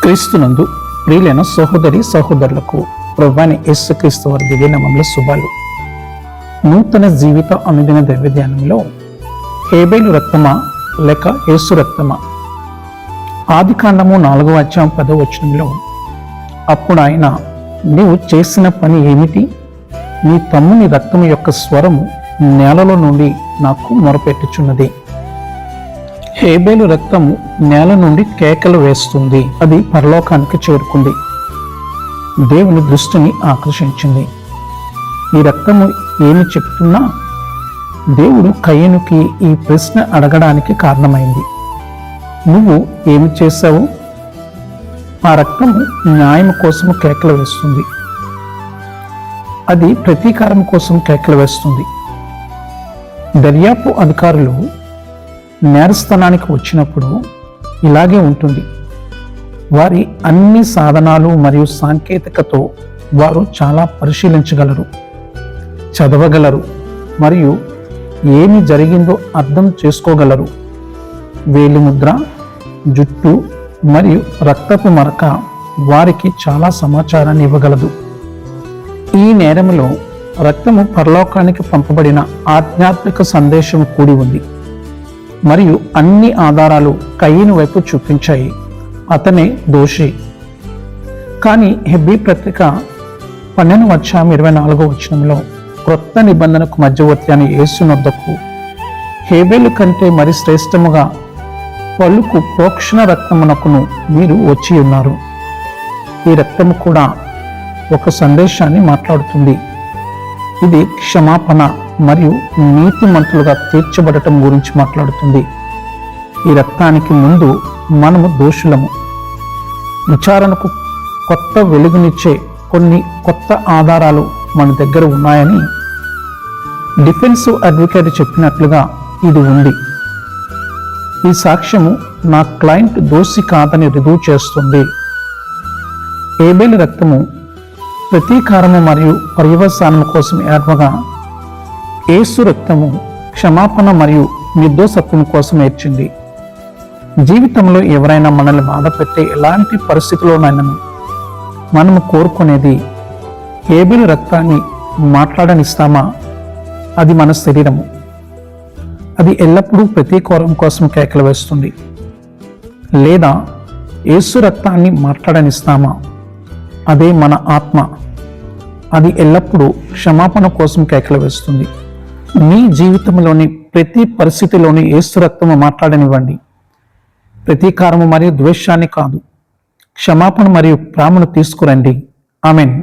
క్రీస్తునందు ప్రియులైన సహోదరి సహోదరులకు ప్రభువైన యేసుక్రీస్తు వారి దివ్య నామములో శుభాలు. నూతన జీవిత అనుదిన దైవ ధ్యానంలో హేబేలు రక్తమా లేక యేసు రక్తమా? ఆదికాండము 4వ అధ్యాయం 10వ వచనంలో, అప్పుడు ఆయన, నీవు చేసిన పని ఏమిటి? నీ తమ్ముని రక్తము యొక్క స్వరము నేలలో నుండి నాకు మొరపెట్టుచున్నది. హేబేలు రక్తము నేల నుండి కేకలు వేస్తుంది. అది పరలోకానికి చేరుకుంది. దేవుని దృష్టిని ఆకర్షించింది. ఈ రక్తము ఏమి చెప్తున్నా దేవుడు కయ్యనుకి ఈ ప్రశ్న అడగడానికి కారణమైంది. నువ్వు ఏమి చేశావు? ఆ రక్తము న్యాయం కోసం కేకలు వేస్తుంది. అది ప్రతీకారం కోసం కేకలు వేస్తుంది. దర్యాప్తు అధికారులు నేరస్థానానికి వచ్చినప్పుడు ఇలాగే ఉంటుంది. వారి అన్ని సాధనాలు మరియు సాంకేతికతో వారు చాలా పరిశీలించగలరు, చదవగలరు మరియు ఏమి జరిగిందో అర్థం చేసుకోగలరు. వేలిముద్ర, జుట్టు మరియు రక్తపు మరక వారికి చాలా సమాచారాన్ని ఇవ్వగలదు. ఈ నేరములో రక్తము పరలోకానికి పంపబడిన ఆధ్యాత్మిక సందేశం కూడి ఉంది మరియు అన్ని ఆధారాలు కయ్యను వైపు చూపించాయి. అతనే దోషి. కానీ హెబ్రీ పత్రిక 12వ అధ్యాయం 24వ వచనంలో, క్రొత్త నిబంధనకు మధ్యవర్తి అని యేసునొద్దకు హేబేలు కంటే మరి శ్రేష్టముగా పలుకు ప్రోక్షణ రక్తమునకును మీరు వచ్చి ఉన్నారు. ఈ రక్తము కూడా ఒక సందేశాన్ని మాట్లాడుతుంది. ఇది క్షమాపణ మరియు నీతిమంతులుగా తీర్చబడటం గురించి మాట్లాడుతుంది. ఈ రక్తానికి ముందు మనము దోషులము. విచారణకు కొత్త వెలుగునిచ్చే కొన్ని కొత్త ఆధారాలు మన దగ్గర ఉన్నాయని డిఫెన్సివ్ అడ్వకేట్ చెప్పినట్లుగా ఇది ఉంది. ఈ సాక్ష్యము నా క్లయింట్ దోషి కాదని రుజువు చేస్తుంది. హేబేలు రక్తము ప్రతీకారము మరియు పర్యవసానము కోసం ఏర్పగా, యేసు రక్తము క్షమాపణ మరియు నిర్దోషత్వం కోసం ఏర్చింది. జీవితంలో ఎవరైనా మనల్ని బాధ పెట్టే ఎలాంటి పరిస్థితుల్లోనైనా మనము కోరుకునేది హేబేలు రక్తాన్ని మాట్లాడనిస్తామా? అది మన శరీరము. అది ఎల్లప్పుడూ ప్రతీకారం కోసం కేకలు వేస్తుంది. లేదా యేసు రక్తాన్ని మాట్లాడనిస్తామా? అదే మన ఆత్మ. అది ఎల్లప్పుడూ క్షమాపణ కోసం కేకలు వేస్తుంది. మీ జీవితంలోని ప్రతి పరిస్థితిలోని యేసు రక్తము మాట్లాడనివ్వండి. ప్రతీకారము మరియు ద్వేషాన్ని కాదు, క్షమాపణ మరియు ప్రేమను తీసుకురండి. ఆమేన్.